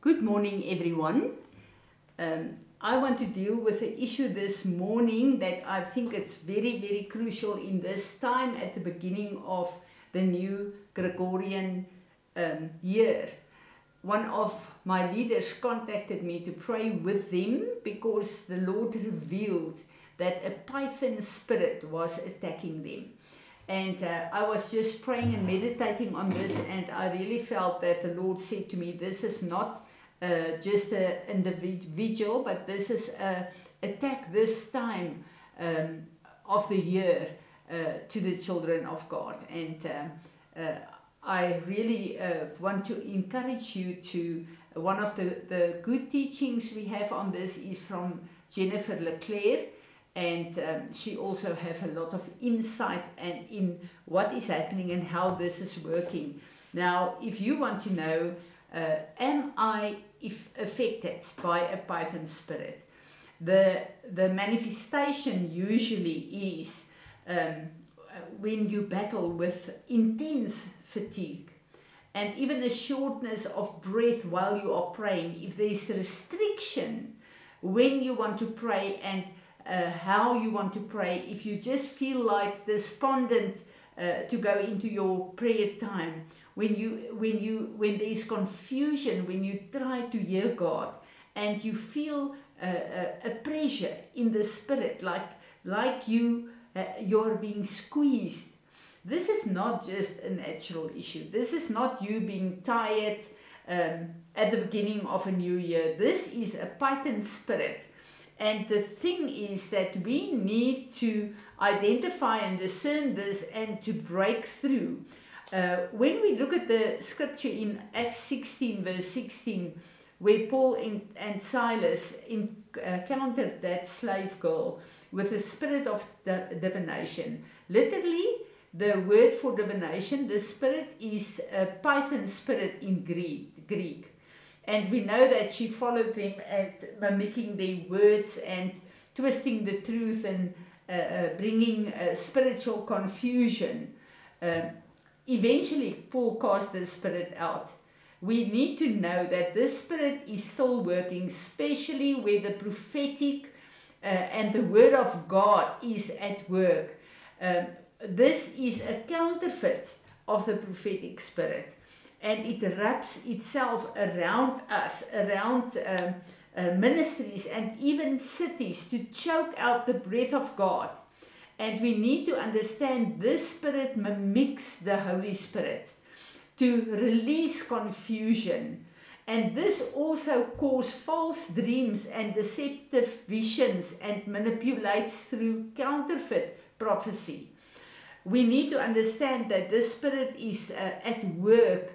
Good morning, everyone. I want to deal with an issue this morning that I think it's very, very crucial in this time at the beginning of the new Gregorian year. One of my leaders contacted me to pray with them because the Lord revealed that a python spirit was attacking them. And I was just praying and meditating on this, and I really felt that the Lord said to me, this is not just an individual, but this is an attack this time of the year to the children of God. And I really want to encourage you to, one of the good teachings we have on this is from Jennifer Leclerc, and she also has a lot of insight and in what is happening and how this is working. Now, if you want to know, am I affected by a python spirit? The manifestation usually is when you battle with intense fatigue and even a shortness of breath while you are praying. If there is restriction when you want to pray and how you want to pray, if you just feel like despondent to go into your prayer time, when there is confusion, when you try to hear God and you feel a pressure in the spirit, like you're being squeezed. This is not just a natural issue. This is not you being tired at the beginning of a new year. This is a python spirit. And the thing is that we need to identify and discern this and to break through. When we look at the scripture in Acts 16 verse 16, where Paul and Silas encountered that slave girl with a spirit of divination. Literally, the word for divination, the spirit is a python spirit in Greek. And we know that she followed them at mimicking their words and twisting the truth and bringing spiritual confusion. Eventually, Paul cast the spirit out. We need to know that this spirit is still working, especially where the prophetic and the word of God is at work. This is a counterfeit of the prophetic spirit. And it wraps itself around us, around ministries and even cities to choke out the breath of God. And we need to understand this spirit mimics the Holy Spirit to release confusion. And this also causes false dreams and deceptive visions and manipulates through counterfeit prophecy. We need to understand that this spirit is at work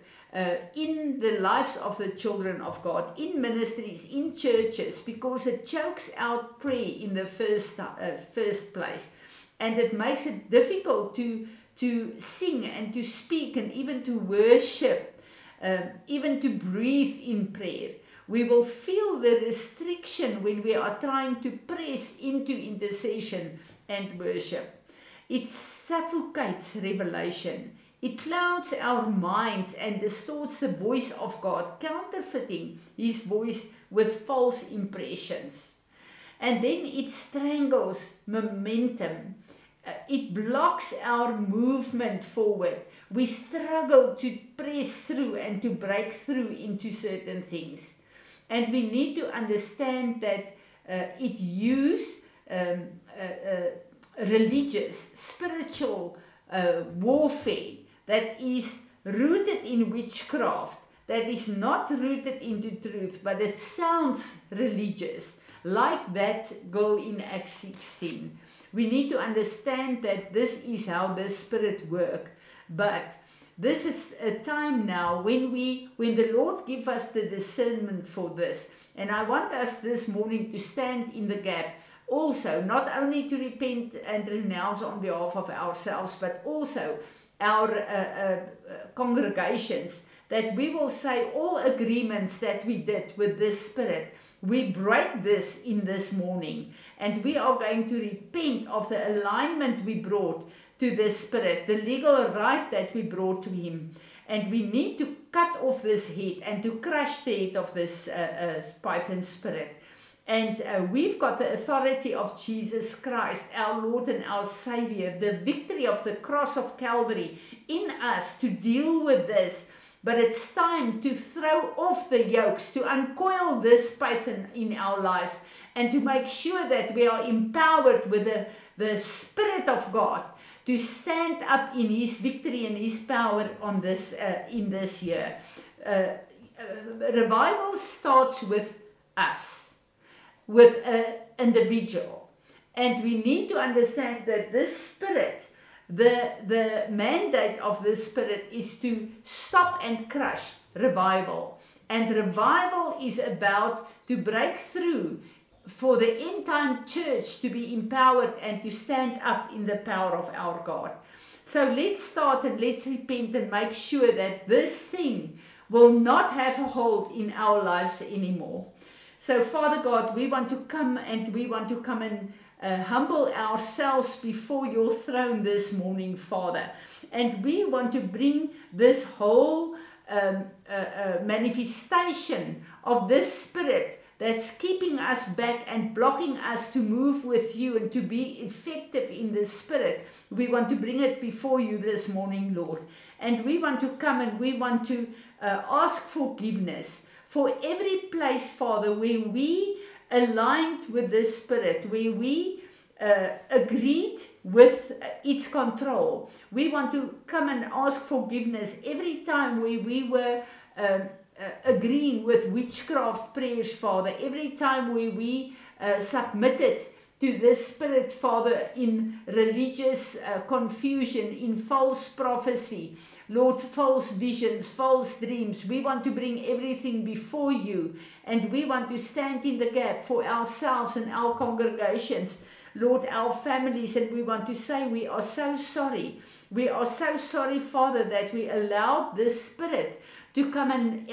in the lives of the children of God, in ministries, in churches, because it chokes out prayer in the first place. And it makes it difficult to sing and to speak and even to worship, even to breathe in prayer. We will feel the restriction when we are trying to press into intercession and worship. It suffocates revelation. It clouds our minds and distorts the voice of God, counterfeiting His voice with false impressions. And then it strangles momentum. It blocks our movement forward. We struggle to press through and to break through into certain things. And we need to understand that it uses religious, spiritual warfare that is rooted in witchcraft, that is not rooted into truth, but it sounds religious, like that girl in Acts 16. We need to understand that this is how the spirit works. But this is a time now when the Lord gives us the discernment for this. And I want us this morning to stand in the gap. Also, not only to repent and renounce on behalf of ourselves, but also our congregations, that we will say all agreements that we did with this spirit, we break this in this morning, and we are going to repent of the alignment we brought to this spirit, the legal right that we brought to him, and we need to cut off this head and to crush the head of this python spirit. And we've got the authority of Jesus Christ, our Lord and our Savior, the victory of the cross of Calvary in us to deal with this. But it's time to throw off the yokes, to uncoil this python in our lives, and to make sure that we are empowered with the Spirit of God to stand up in His victory and His power on this in this year. Revival starts with us, with an individual, and we need to understand that this Spirit, the mandate of this Spirit is to stop and crush revival. And revival is about to break through for the end time church to be empowered and to stand up in the power of our God. So let's start and let's repent and make sure that this thing will not have a hold in our lives anymore. So Father God, we want to come and humble ourselves before your throne this morning, Father. And we want to bring this whole manifestation of this Spirit that's keeping us back and blocking us to move with you and to be effective in the Spirit. We want to bring it before you this morning, Lord. And we want to come and we want to ask forgiveness for every place, Father, where we aligned with the Spirit, where we agreed with its control. We want to come and ask forgiveness every time where we were agreeing with witchcraft prayers, Father, every time where we submitted to this Spirit, Father, in religious confusion, in false prophecy, Lord, false visions, false dreams. We want to bring everything before you, and we want to stand in the gap for ourselves and our congregations, Lord, our families, and we want to say we are so sorry. We are so sorry, Father, that we allowed this Spirit to come and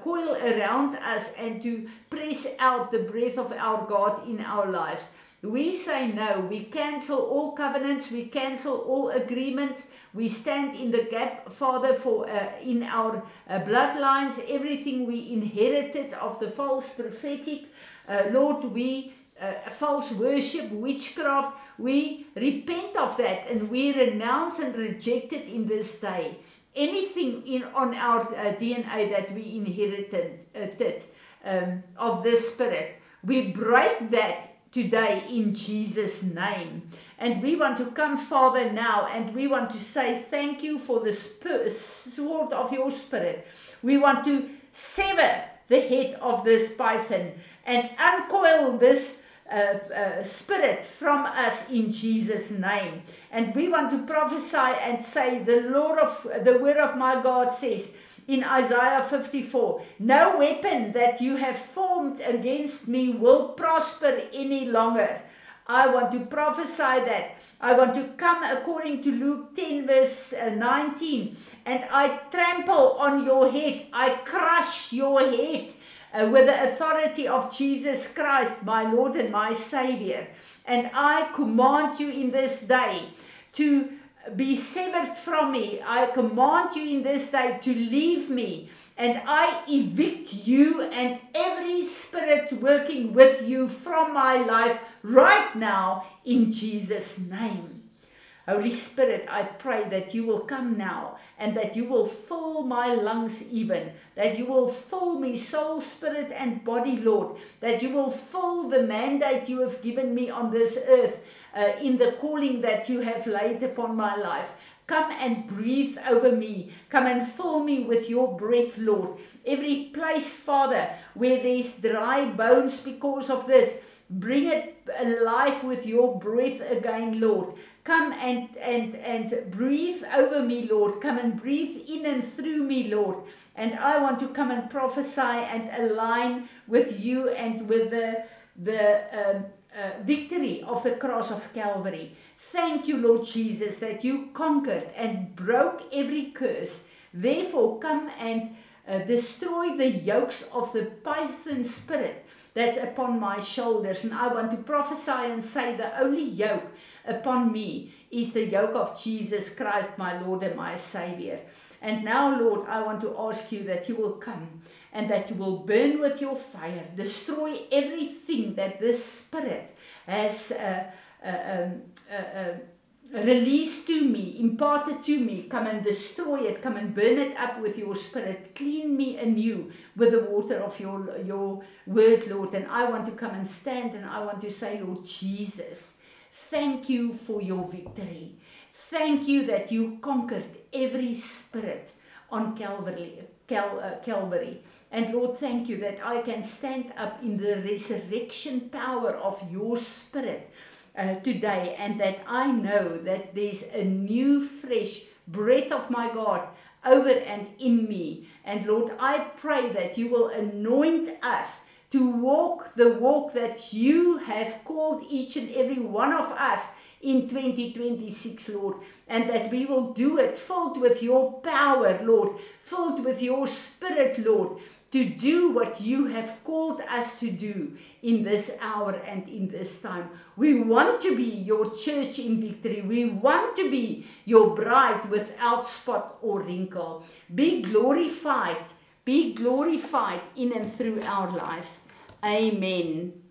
coil around us and to press out the breath of our God in our lives. We say no. We cancel all covenants. We cancel all agreements. We stand in the gap, Father, for in our bloodlines, everything we inherited of the false prophetic. Lord, we false worship, witchcraft, we repent of that and we renounce and reject it in this day. Anything on our DNA that we inherited of this Spirit, we break that today in Jesus' name. And we want to come, Father, now, and we want to say thank you for the sword of your Spirit. We want to sever the head of this python and uncoil this Spirit from us in Jesus' name. And we want to prophesy and say, the word of my God says in Isaiah 54, no weapon that you have formed against me will prosper any longer. I want to prophesy that. I want to come according to Luke 10 verse 19, and I trample on your head, I crush your head with the authority of Jesus Christ, my Lord and my Savior. And I command you in this day to be severed from me. I command you in this day to leave me. And I evict you and every spirit working with you from my life right now in Jesus' name. Holy Spirit, I pray that you will come now and that you will fill my lungs even, that you will fill me soul, spirit and body, Lord, that you will fill the mandate you have given me on this earth in the calling that you have laid upon my life. Come and breathe over me. Come and fill me with your breath, Lord. Every place, Father, where there's dry bones because of this, bring it alive with your breath again, Lord. Come and breathe over me, Lord. Come and breathe in and through me, Lord. And I want to come and prophesy and align with you and with the victory of the cross of Calvary. Thank you, Lord Jesus, that you conquered and broke every curse. Therefore, come and destroy the yokes of the python spirit that's upon my shoulders. And I want to prophesy and say the only yoke upon me is the yoke of Jesus Christ, my Lord and my Savior. And now, Lord, I want to ask you that you will come and that you will burn with your fire, destroy everything that this Spirit has released to me, imparted to me. Come and destroy it, come and burn it up with your Spirit. Clean me anew with the water of your word, Lord. And I want to come and stand and I want to say, Lord Jesus, thank you for your victory. Thank you that you conquered every spirit on Calvary. And Lord, thank you that I can stand up in the resurrection power of your Spirit today, and that I know that there's a new fresh breath of my God over and in me. And Lord, I pray that you will anoint us to walk the walk that you have called each and every one of us in 2026, Lord, and that we will do it filled with your power, Lord, filled with your Spirit, Lord, to do what you have called us to do in this hour and in this time. We want to be your church in victory. We want to be your bride without spot or wrinkle. Be glorified in and through our lives. Amen.